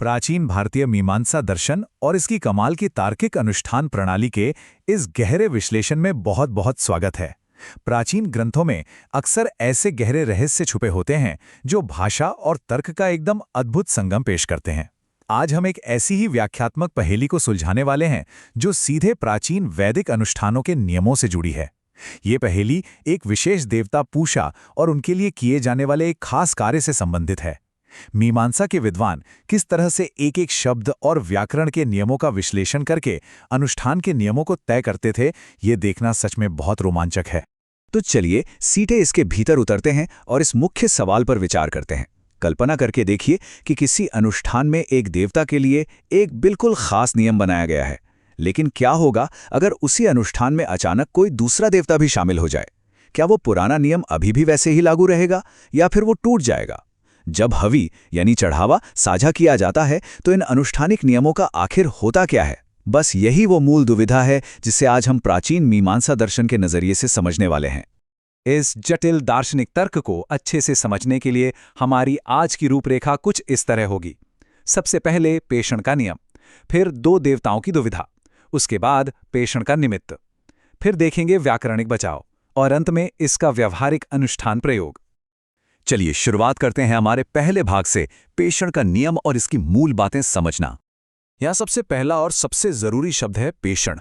प्राचीन भारतीय मीमांसा दर्शन और इसकी कमाल की तार्किक अनुष्ठान प्रणाली के इस गहरे विश्लेषण में बहुत बहुत स्वागत है। प्राचीन ग्रंथों में अक्सर ऐसे गहरे रहस्य छुपे होते हैं जो भाषा और तर्क का एकदम अद्भुत संगम पेश करते हैं। आज हम एक ऐसी ही व्याख्यात्मक पहेली को सुलझाने वाले हैं जो सीधे प्राचीन वैदिक अनुष्ठानों के नियमों से जुड़ी है। ये पहेली एक विशेष देवता पूषा और उनके लिए किए जाने वाले एक खास कार्य से संबंधित है। मीमांसा के विद्वान किस तरह से एक एक शब्द और व्याकरण के नियमों का विश्लेषण करके अनुष्ठान के नियमों को तय करते थे, ये देखना सच में बहुत रोमांचक है। तो चलिए सीधे इसके भीतर उतरते हैं और इस मुख्य सवाल पर विचार करते हैं। कल्पना करके देखिए कि किसी अनुष्ठान में एक देवता के लिए एक बिल्कुल खास नियम बनाया गया है, लेकिन क्या होगा अगर उसी अनुष्ठान में अचानक कोई दूसरा देवता भी शामिल हो जाए? क्या वो पुराना नियम अभी भी वैसे ही लागू रहेगा या फिर वो टूट जाएगा? जब हवि यानी चढ़ावा साझा किया जाता है तो इन अनुष्ठानिक नियमों का आखिर होता क्या है? बस यही वो मूल दुविधा है जिसे आज हम प्राचीन मीमांसा दर्शन के नजरिए से समझने वाले हैं। इस जटिल दार्शनिक तर्क को अच्छे से समझने के लिए हमारी आज की रूपरेखा कुछ इस तरह होगी। सबसे पहले पेषण का नियम, फिर दो देवताओं की दुविधा, उसके बाद पेषण का निमित्त, फिर देखेंगे व्याकरणिक बचाव और अंत में इसका व्यावहारिक अनुष्ठान प्रयोग। चलिए शुरुआत करते हैं हमारे पहले भाग से, पेषण का नियम और इसकी मूल बातें समझना। यहाँ सबसे पहला और सबसे जरूरी शब्द है पेषण।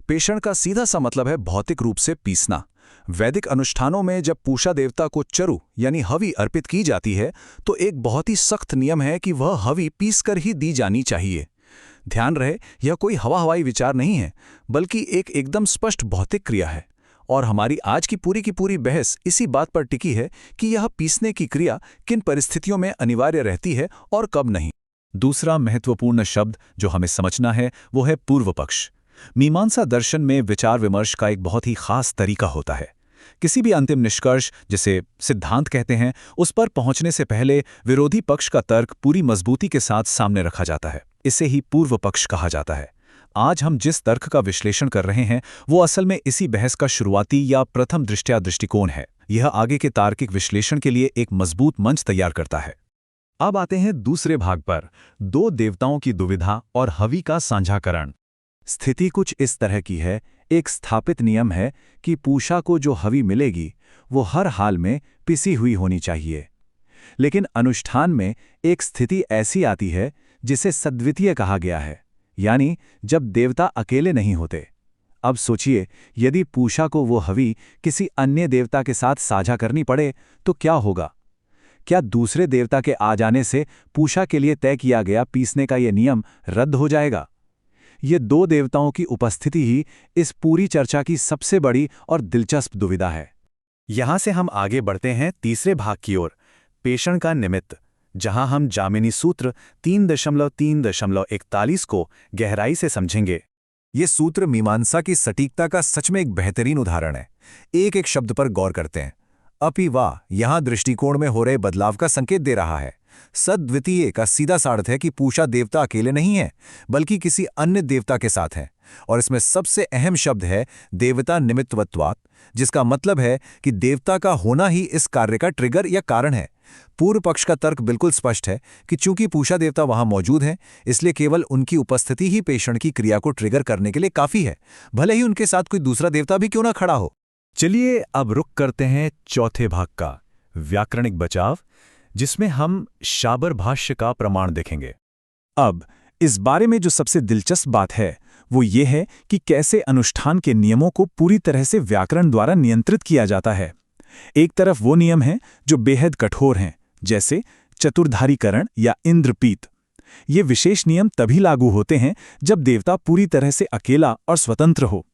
पेषण का सीधा सा मतलब है भौतिक रूप से पीसना। वैदिक अनुष्ठानों में जब पूषा देवता को चरु यानी हवि अर्पित की जाती है तो एक बहुत ही सख्त नियम है कि वह हवि पीसकर ही दी जानी चाहिए। ध्यान रहे, यह कोई हवाई विचार नहीं है, बल्कि एक एकदम स्पष्ट भौतिक क्रिया है। और हमारी आज की पूरी बहस इसी बात पर टिकी है कि यह पीसने की क्रिया किन परिस्थितियों में अनिवार्य रहती है और कब नहीं। दूसरा महत्वपूर्ण शब्द जो हमें समझना है वो है पूर्व पक्ष। मीमांसा दर्शन में विचार विमर्श का एक बहुत ही खास तरीका होता है। किसी भी अंतिम निष्कर्ष, जिसे सिद्धांत कहते हैं, उस पर पहुंचने से पहले विरोधी पक्ष का तर्क पूरी मजबूती के साथ सामने रखा जाता है। इसे ही पूर्व पक्ष कहा जाता है। आज हम जिस तर्क का विश्लेषण कर रहे हैं वो असल में इसी बहस का शुरुआती या प्रथम दृष्टया दृष्टिकोण है। यह आगे के तार्किक विश्लेषण के लिए एक मजबूत मंच तैयार करता है। अब आते हैं दूसरे भाग पर, दो देवताओं की दुविधा और हवि का साझाकरण। स्थिति कुछ इस तरह की है। एक स्थापित नियम है कि पूषा को जो हवि मिलेगी वो हर हाल में पिसी हुई होनी चाहिए। लेकिन अनुष्ठान में एक स्थिति ऐसी आती है जिसे सद्वितीय कहा गया है, यानी जब देवता अकेले नहीं होते। अब सोचिए, यदि पूषा को वो हवि किसी अन्य देवता के साथ साझा करनी पड़े तो क्या होगा? क्या दूसरे देवता के आ जाने से पूषा के लिए तय किया गया पीसने का यह नियम रद्द हो जाएगा? ये दो देवताओं की उपस्थिति ही इस पूरी चर्चा की सबसे बड़ी और दिलचस्प दुविधा है। यहां से हम आगे बढ़ते हैं तीसरे भाग की ओर, पेषण का निमित्त, जहां हम जामिनी सूत्र 3.3.41 को गहराई से समझेंगे। ये सूत्र मीमांसा की सटीकता का सच में एक बेहतरीन उदाहरण है। एक एक शब्द पर गौर करते हैं। अपि वाह यहां दृष्टिकोण में हो रहे बदलाव का संकेत दे रहा है। सद्वितीय का सीधा सा अर्थ है कि पूषा देवता अकेले नहीं है, बल्कि किसी अन्य देवता के साथ है। और इसमें सबसे अहम शब्द है देवता निमित्तवत्वात्, जिसका मतलब है कि देवता का होना ही इस कार्य का ट्रिगर या कारण है। पूर्व पक्ष का तर्क बिल्कुल स्पष्ट है कि चूंकि पूषा देवता वहां मौजूद हैं, इसलिए केवल उनकी उपस्थिति ही पेषण की क्रिया को ट्रिगर करने के लिए काफी है, भले ही उनके साथ कोई दूसरा देवता भी क्यों ना खड़ा हो। चलिए अब रुक करते हैं चौथे भाग का, व्याकरणिक बचाव, जिसमें हम शाबर भाष्य का प्रमाण देखेंगे। अब इस बारे में जो सबसे दिलचस्प बात है वो ये है कि कैसे अनुष्ठान के नियमों को पूरी तरह से व्याकरण द्वारा नियंत्रित किया जाता है। एक तरफ वो नियम हैं जो बेहद कठोर हैं, जैसे चतुर्धारीकरण या इंद्रपीत। ये विशेष नियम तभी लागू होते हैं जब देवता पूरी तरह से अकेला और स्वतंत्र हो।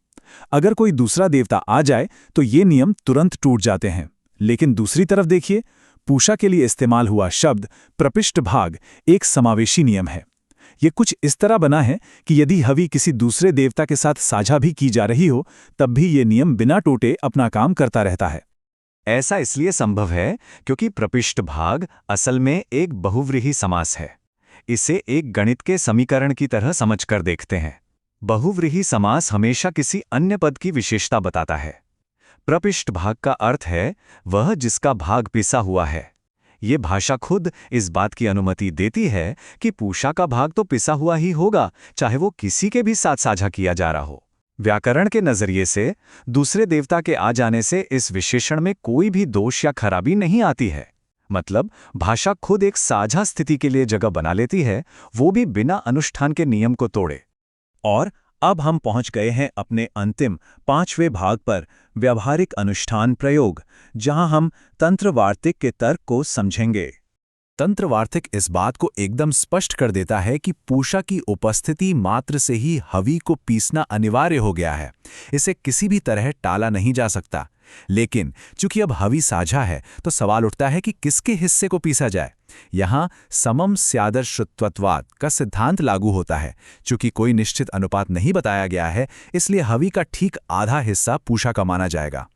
अगर कोई दूसरा देवता आ जाए तो ये नियम तुरंत टूट जाते हैं। लेकिन दूसरी तरफ देखिए, पूषा के लिए इस्तेमाल हुआ शब्द प्रपिष्ट भाग एक समावेशी नियम है। ये कुछ इस तरह बना है कि यदि हवि किसी दूसरे देवता के साथ साझा भी की जा रही हो, तब भी ये नियम बिना टूटे अपना काम करता रहता है। ऐसा इसलिए संभव है क्योंकि प्रपिष्ट भाग असल में एक बहुव्रीहि समास है। इसे एक गणित के समीकरण की तरह समझकर देखते हैं। बहुव्रीहि समास हमेशा किसी अन्य पद की विशेषता बताता है। प्रपिष्ट भाग का अर्थ है वह जिसका भाग पिसा हुआ है। ये भाषा खुद इस बात की अनुमति देती है कि पूषा का भाग तो पिसा हुआ ही होगा, चाहे वो किसी के भी साथ साझा किया जा रहा हो। व्याकरण के नजरिए से दूसरे देवता के आ जाने से इस विशेषण में कोई भी दोष या खराबी नहीं आती है। मतलब भाषा खुद एक साझा स्थिति के लिए जगह बना लेती है, वो भी बिना अनुष्ठान के नियम को तोड़े। और अब हम पहुंच गए हैं अपने अंतिम 5वें भाग पर, व्यावहारिक अनुष्ठान प्रयोग, जहां हम तंत्रवार्तिक के तर्क को समझेंगे। तंत्रवार्तिक इस बात को एकदम स्पष्ट कर देता है कि पूषा की उपस्थिति मात्र से ही हवि को पीसना अनिवार्य हो गया है। इसे किसी भी तरह टाला नहीं जा सकता। लेकिन चूंकि अब हवि साझा है, तो सवाल उठता है कि किसके हिस्से को पीसा जाए। यहां समम स्यादर्शत्ववाद का सिद्धांत लागू होता है। चूंकि कोई निश्चित अनुपात नहीं बताया गया है, इसलिए हवि का ठीक आधा हिस्सा पूषा का माना जाएगा।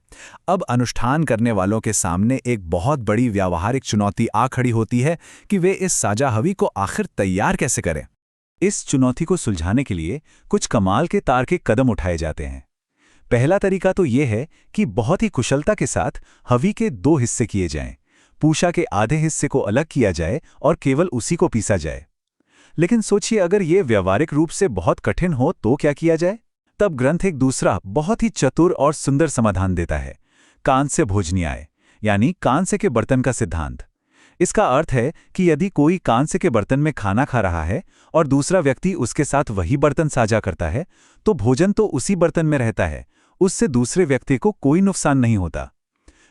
अब अनुष्ठान करने वालों के सामने एक बहुत बड़ी व्यावहारिक चुनौती आ खड़ी होती है कि वे इस साझा हवि को आखिर तैयार कैसे करें। इस चुनौती को सुलझाने के लिए कुछ कमाल के तार्किक कदम उठाए जाते हैं। पहला तरीका तो यह है कि बहुत ही कुशलता के साथ हवि के 2 हिस्से किए जाएं। पूषा के आधे हिस्से को अलग किया जाए और केवल उसी को पीसा जाए। लेकिन सोचिए, अगर यह व्यावहारिक रूप से बहुत कठिन हो तो क्या किया जाए? तब ग्रंथ एक दूसरा बहुत ही चतुर और सुंदर समाधान देता है, कांस्य भोजनीयाय, यानी कांस्य के बर्तन का सिद्धांत। इसका अर्थ है कि यदि कोई कांस्य के बर्तन में खाना खा रहा है और दूसरा व्यक्ति उसके साथ वही बर्तन साझा करता है, तो भोजन तो उसी बर्तन में रहता है, उससे दूसरे व्यक्ति को कोई नुकसान नहीं होता।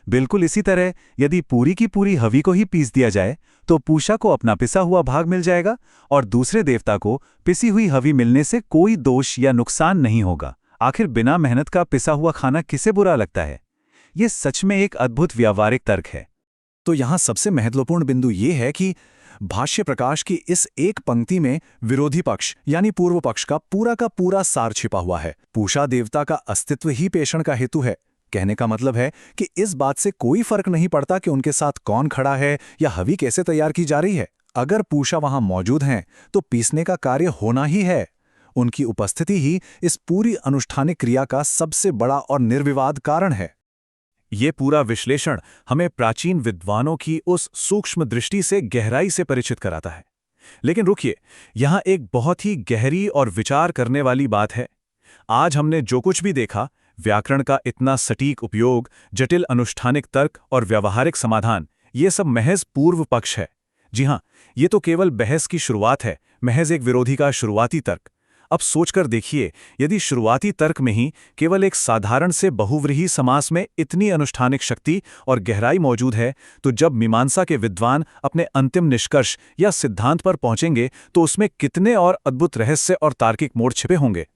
बिल्कुल इसी तरह यदि पूरी की पूरी हवि को ही पीस दिया जाए, तो पूषा को अपना पिसा हुआ भाग मिल जाएगा और दूसरे देवता को पिसी हुई हवि मिलने से कोई दोष या नुकसान नहीं होगा। आखिर बिना मेहनत का पिसा हुआ खाना किसे बुरा लगता है? ये सच में एक अद्भुत व्यावहारिक तर्क है। तो यहां सबसे महत्वपूर्ण बिंदु ये है कि भाष्य प्रकाश की इस एक पंक्ति में विरोधी पक्ष यानी पूर्व पक्ष का पूरा सार छिपा हुआ है। पूषा देवता का अस्तित्व ही पेषण का हेतु है। कहने का मतलब है कि इस बात से कोई फर्क नहीं पड़ता कि उनके साथ कौन खड़ा है या हवि कैसे तैयार की जा रही है। अगर पूषा वहां मौजूद हैं, तो पीसने का कार्य होना ही है। उनकी उपस्थिति ही इस पूरी अनुष्ठानिक क्रिया का सबसे बड़ा और निर्विवाद कारण है। ये पूरा विश्लेषण हमें प्राचीन विद्वानों की उस सूक्ष्म दृष्टि से गहराई से परिचित कराता है। लेकिन रुकिए, यहां एक बहुत ही गहरी और विचार करने वाली बात है। आज हमने जो कुछ भी देखा, व्याकरण का इतना सटीक उपयोग, जटिल अनुष्ठानिक तर्क और व्यावहारिक समाधान, ये सब महज पूर्व पक्ष है। जी हां, ये तो केवल बहस की शुरुआत है, महज एक विरोधी का शुरुआती तर्क। अब सोचकर देखिए, यदि शुरुआती तर्क में ही केवल एक साधारण से बहुव्रीहि समास में इतनी अनुष्ठानिक शक्ति और गहराई मौजूद है, तो जब मीमांसा के विद्वान अपने अंतिम निष्कर्ष या सिद्धांत पर पहुंचेंगे, तो उसमें कितने और अद्भुत रहस्य और तार्किक मोड़ छिपे होंगे।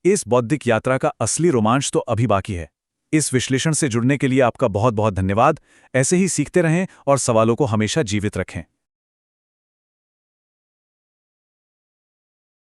इस बौद्धिक यात्रा का असली रोमांच तो अभी बाकी है। इस विश्लेषण से जुड़ने के लिए आपका बहुत बहुत धन्यवाद। ऐसे ही सीखते रहें और सवालों को हमेशा जीवित रखें।